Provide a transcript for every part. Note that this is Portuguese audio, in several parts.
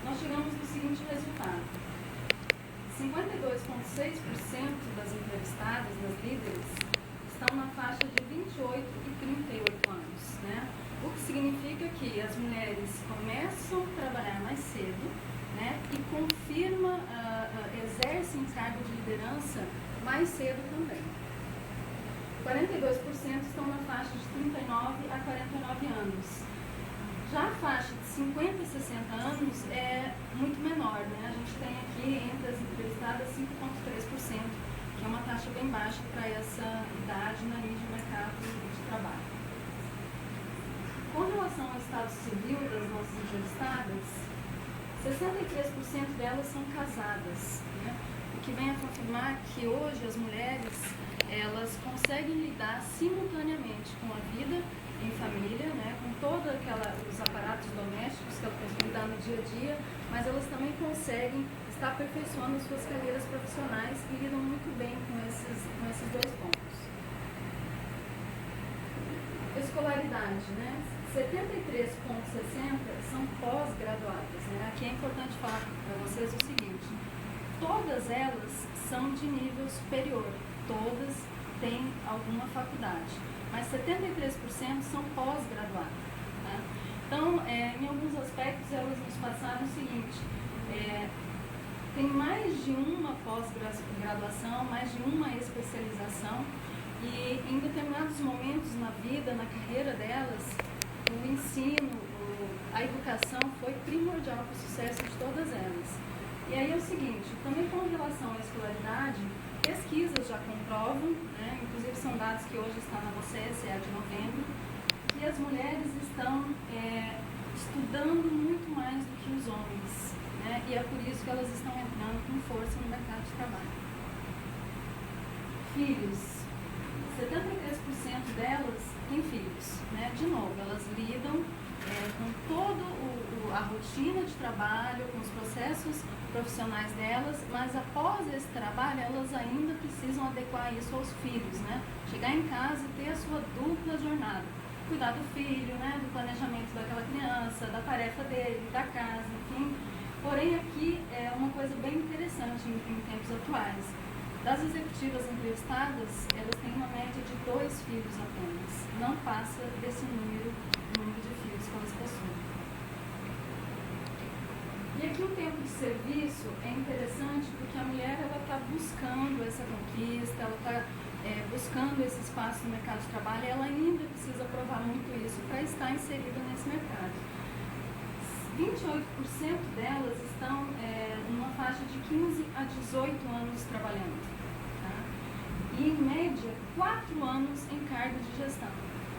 nós chegamos no seguinte resultado: 52,6% das entrevistadas, das líderes, estão na faixa de 28 e 38 anos, né? O que significa que as mulheres começam a trabalhar mais cedo, né? E exercem cargo de liderança mais cedo também. 42% estão na faixa de 39 a 49 anos. Já a faixa de 50 a 60 anos é muito menor, né? A gente tem aqui entre as entrevistadas 5,3%, que é uma taxa bem baixa para essa idade na linha de mercado de trabalho. Com relação ao estado civil das nossas entrevistadas, 63% delas são casadas, né? O que vem a confirmar que hoje as mulheres elas conseguem lidar simultaneamente com a vida em família, né? Com todos os aparatos domésticos que elas conseguem lidar no dia a dia, mas elas também conseguem estar aperfeiçoando suas carreiras profissionais e lidam muito bem com esses dois pontos. Escolaridade, né? 73,60% são pós-graduadas, né? Aqui é importante falar para vocês o seguinte: todas elas são de nível superior, todas têm alguma faculdade, mas 73% são pós-graduadas. Tá? Então, em alguns aspectos, elas nos passaram o seguinte: tem mais de uma pós-graduação, mais de uma especialização, e em determinados momentos na vida, na carreira delas, o ensino, a educação foi primordial para o sucesso de todas elas. E aí é o seguinte, também com relação à escolaridade, pesquisas já comprovam, né, inclusive são dados que hoje estão na WCS, de novembro, que as mulheres estão estudando muito mais do que os homens, né, e é por isso que elas estão entrando com força no mercado de trabalho. Filhos. 73% delas têm filhos, né? De novo, elas lidam com toda a rotina de trabalho, com os processos profissionais delas, mas após esse trabalho, elas ainda precisam adequar isso aos filhos, né? Chegar em casa e ter a sua dupla jornada. Cuidar do filho, né? Do planejamento daquela criança, da tarefa dele, da casa, enfim. Porém, aqui é uma coisa bem interessante em tempos atuais. Das executivas entrevistadas, elas têm uma média de 2 filhos apenas. Não passa desse número de filhos que elas possuem. E aqui o tempo de serviço é interessante porque a mulher está buscando essa conquista, ela está buscando esse espaço no mercado de trabalho, e ela ainda precisa provar muito isso para estar inserida nesse mercado. 28% delas estão numa faixa de 15 a 18 anos trabalhando. E, em média, 4 anos em cargo de gestão.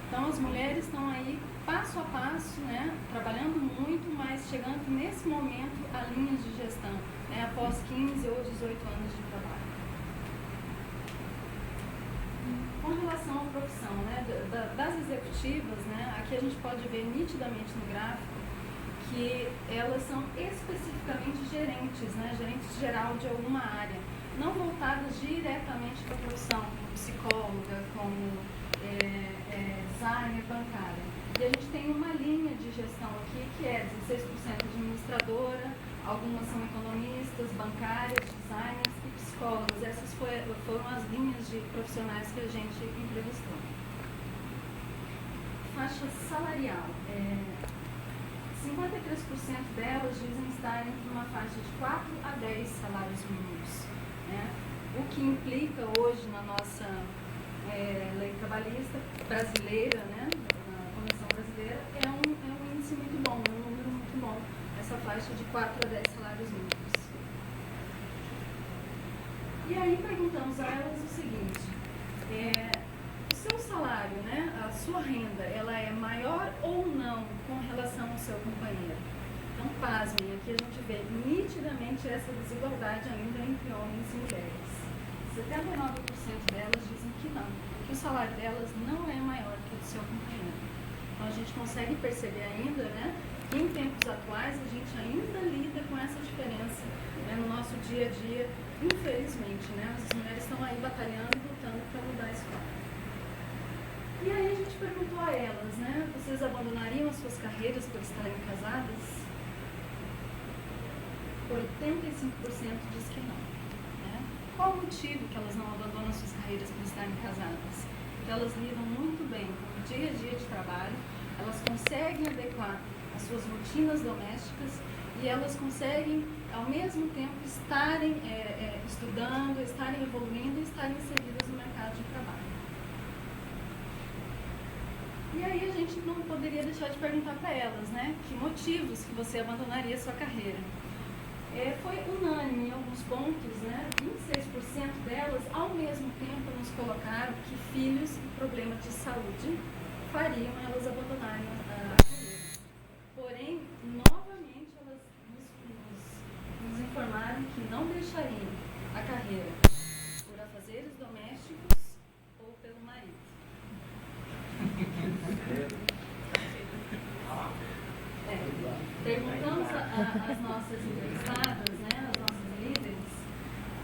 Então, as mulheres estão aí, passo a passo, né, trabalhando muito, mas chegando nesse momento a linhas de gestão, né, após 15 ou 18 anos de trabalho. Com relação à profissão, né, das executivas, né, aqui a gente pode ver nitidamente no gráfico que elas são especificamente gerentes, né, gerentes geral de alguma área, não voltadas diretamente para a profissão, como psicóloga, como designer bancária. E a gente tem uma linha de gestão aqui que é 16% administradora, algumas são economistas, bancárias, designers e psicólogas. Essas foram as linhas de profissionais que a gente entrevistou. Faixa salarial. 53% delas dizem estar entre uma faixa de 4 a 10 salários mínimos. Né? O que implica hoje na nossa lei trabalhista brasileira, né? Na Convenção Brasileira, é um índice muito bom, um número muito bom, essa faixa de 4 a 10 salários mínimos. E aí perguntamos a elas o seguinte: o seu salário, né, a sua renda, ela é maior ou não com relação ao seu companheiro? Então, pasmem, aqui a gente vê nitidamente essa desigualdade ainda entre homens e mulheres. 79% delas dizem que não, que o salário delas não é maior que o do seu companheiro. Então, a gente consegue perceber ainda, né, que em tempos atuais a gente ainda lida com essa diferença, né, no nosso dia a dia, infelizmente, né, as mulheres estão aí batalhando e lutando para mudar isso. E aí a gente perguntou a elas, né, vocês abandonariam as suas carreiras por estarem casadas? 85% diz que não. Né? Qual o motivo que elas não abandonam suas carreiras por estarem casadas? Porque elas lidam muito bem com o dia a dia de trabalho, elas conseguem adequar as suas rotinas domésticas e elas conseguem, ao mesmo tempo, estarem estudando, estarem evoluindo e estarem inseridas no mercado de trabalho. E aí a gente não poderia deixar de perguntar para elas, né? Que motivos que você abandonaria a sua carreira? Foi unânime em alguns pontos, né? 26% delas, ao mesmo tempo, nos colocaram que filhos e problemas de saúde fariam elas abandonarem a carreira. Porém, novamente, elas nos informaram que não deixariam a carreira por afazeres domésticos ou pelo marido. Perguntamos às nossas entrevistadas, né, às nossas líderes,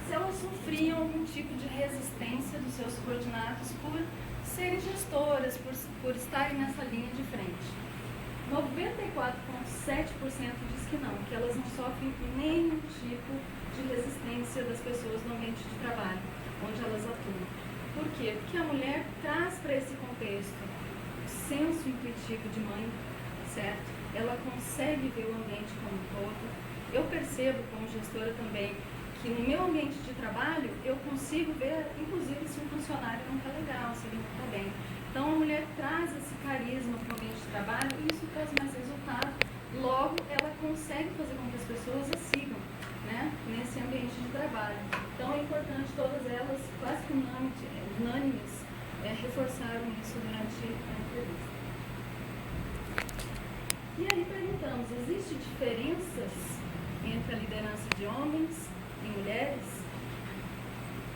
se elas sofriam algum tipo de resistência dos seus subordinados por serem gestoras, por estarem nessa linha de frente. 94,7% diz que não, que elas não sofrem nenhum tipo de resistência das pessoas no ambiente de trabalho, onde elas atuam. Por quê? Porque a mulher traz para esse contexto o senso intuitivo de mãe, certo? Ela consegue ver o ambiente como um todo. Eu percebo, como gestora também, que no meu ambiente de trabalho, eu consigo ver, inclusive, se um funcionário não está legal, se ele não está bem. Então, a mulher traz esse carisma para o ambiente de trabalho e isso traz mais resultado. Logo, ela consegue fazer com que as pessoas a sigam, né, nesse ambiente de trabalho. Então, é importante todas elas, quase que unânimes, reforçaram isso durante a entrevista. E aí perguntamos, existem diferenças entre a liderança de homens e mulheres?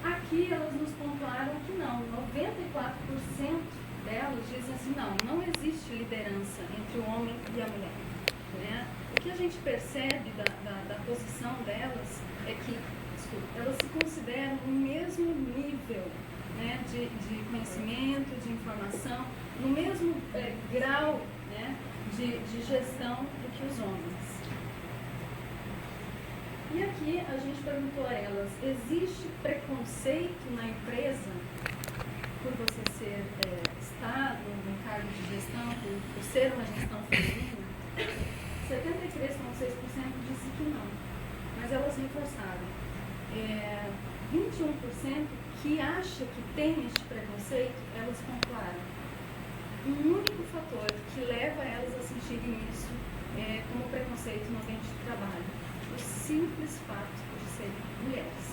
Aqui elas nos pontuaram que não, 94% delas dizem assim, não existe liderança entre o homem e a mulher. Né? O que a gente percebe da posição delas é que, elas se consideram no mesmo nível, né, de conhecimento, de informação, no mesmo grau, né, de gestão do que os homens. E aqui a gente perguntou a elas, existe preconceito na empresa por você ser Estado, no cargo de gestão, por ser uma gestão feminina? 73,6% disse que não, mas elas reforçaram. 21% que acha que tem este preconceito, elas pontuaram. Um único fator que leva elas a sentirem isso como preconceito no ambiente de trabalho, o simples fato de serem mulheres.